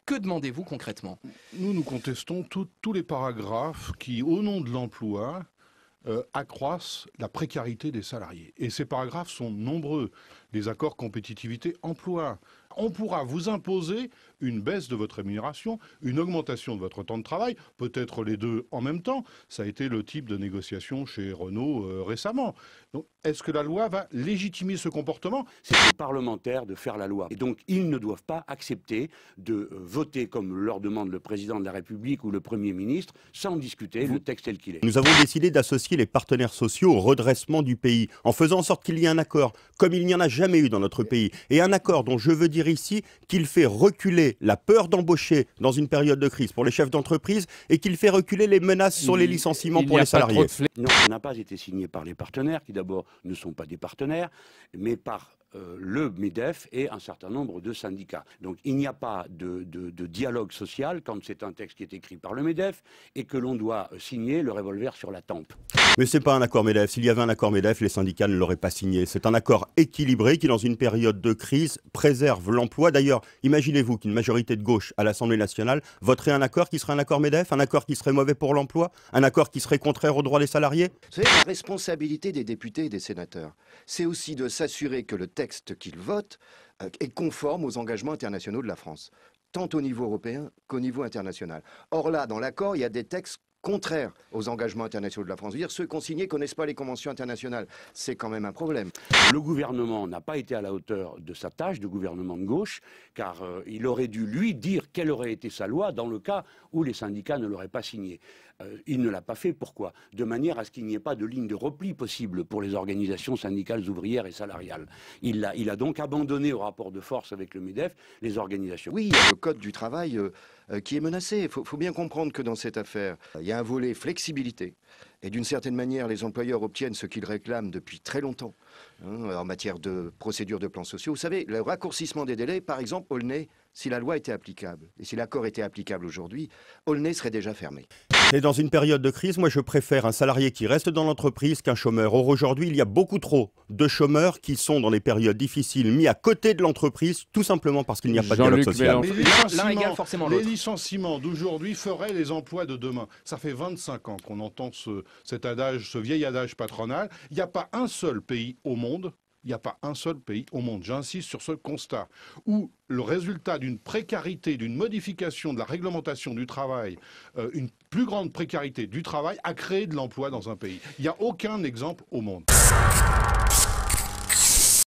Que demandez-vous concrètement? Nous contestons tous les paragraphes qui, au nom de l'emploi, accroissent la précarité des salariés. Et ces paragraphes sont nombreux. Les accords compétitivité-emploi. On pourra vous imposer une baisse de votre rémunération, une augmentation de votre temps de travail, peut-être les deux en même temps. Ça a été le type de négociation chez Renault récemment. Donc, est-ce que la loi va légitimer ce comportement? C'est aux parlementaires de faire la loi. Et donc, ils ne doivent pas accepter de voter comme leur demande le président de la République ou le Premier ministre, sans discuter le texte tel qu'il est. Nous avons décidé d'associer les partenaires sociaux au redressement du pays, en faisant en sorte qu'il y ait un accord, comme il n'y en a jamais eu dans notre pays. Et un accord dont je veux dire ici qu'il fait reculer la peur d'embaucher dans une période de crise pour les chefs d'entreprise et qu'il fait reculer les menaces sur les licenciements pour les salariés. Non, ça n'a pas été signé par les partenaires, qui d'abord ne sont pas des partenaires, mais par le MEDEF et un certain nombre de syndicats. Donc il n'y a pas de dialogue social quand c'est un texte qui est écrit par le MEDEF et que l'on doit signer le revolver sur la tempe. Mais ce n'est pas un accord MEDEF. S'il y avait un accord MEDEF, les syndicats ne l'auraient pas signé. C'est un accord équilibré qui, dans une période de crise, préserve l'emploi. D'ailleurs, imaginez-vous qu'une majorité de gauche à l'Assemblée nationale voterait un accord qui serait un accord MEDEF, un accord qui serait mauvais pour l'emploi, un accord qui serait contraire aux droits des salariés. Vous savez, la responsabilité des députés et des sénateurs, c'est aussi de s'assurer que le texte qu'ils votent est conforme aux engagements internationaux de la France, tant au niveau européen qu'au niveau international. Or là, dans l'accord, il y a des textes contraires aux engagements internationaux de la France. Je veux dire, ceux consignés ne connaissent pas les conventions internationales. C'est quand même un problème. Le gouvernement n'a pas été à la hauteur de sa tâche de gouvernement de gauche, car il aurait dû, lui, dire quelle aurait été sa loi dans le cas où les syndicats ne l'auraient pas signé. Il ne l'a pas fait. Pourquoi? De manière à ce qu'il n'y ait pas de ligne de repli possible pour les organisations syndicales ouvrières et salariales. Il a donc abandonné au rapport de force avec le MEDEF les organisations. Oui, il y a le code du travail qui est menacé. Il faut bien comprendre que dans cette affaire, il y a un volet flexibilité. Et d'une certaine manière, les employeurs obtiennent ce qu'ils réclament depuis très longtemps en matière de procédure de plans sociaux. Vous savez, le raccourcissement des délais, par exemple, Aulnay, si la loi était applicable, et si l'accord était applicable aujourd'hui, Aulnay serait déjà fermé. Et dans une période de crise, moi je préfère un salarié qui reste dans l'entreprise qu'un chômeur. Or aujourd'hui, il y a beaucoup trop de chômeurs qui sont dans les périodes difficiles mis à côté de l'entreprise, tout simplement parce qu'il n'y a pas de dialogue social. L'un égale forcément l'autre. Les licenciements d'aujourd'hui feraient les emplois de demain. Ça fait 25 ans qu'on entend cet adage, ce vieil adage patronal. Il n'y a pas un seul pays au monde. Il n'y a pas un seul pays au monde, j'insiste sur ce constat, où le résultat d'une précarité, d'une modification de la réglementation du travail, une plus grande précarité du travail a créé de l'emploi dans un pays. Il n'y a aucun exemple au monde.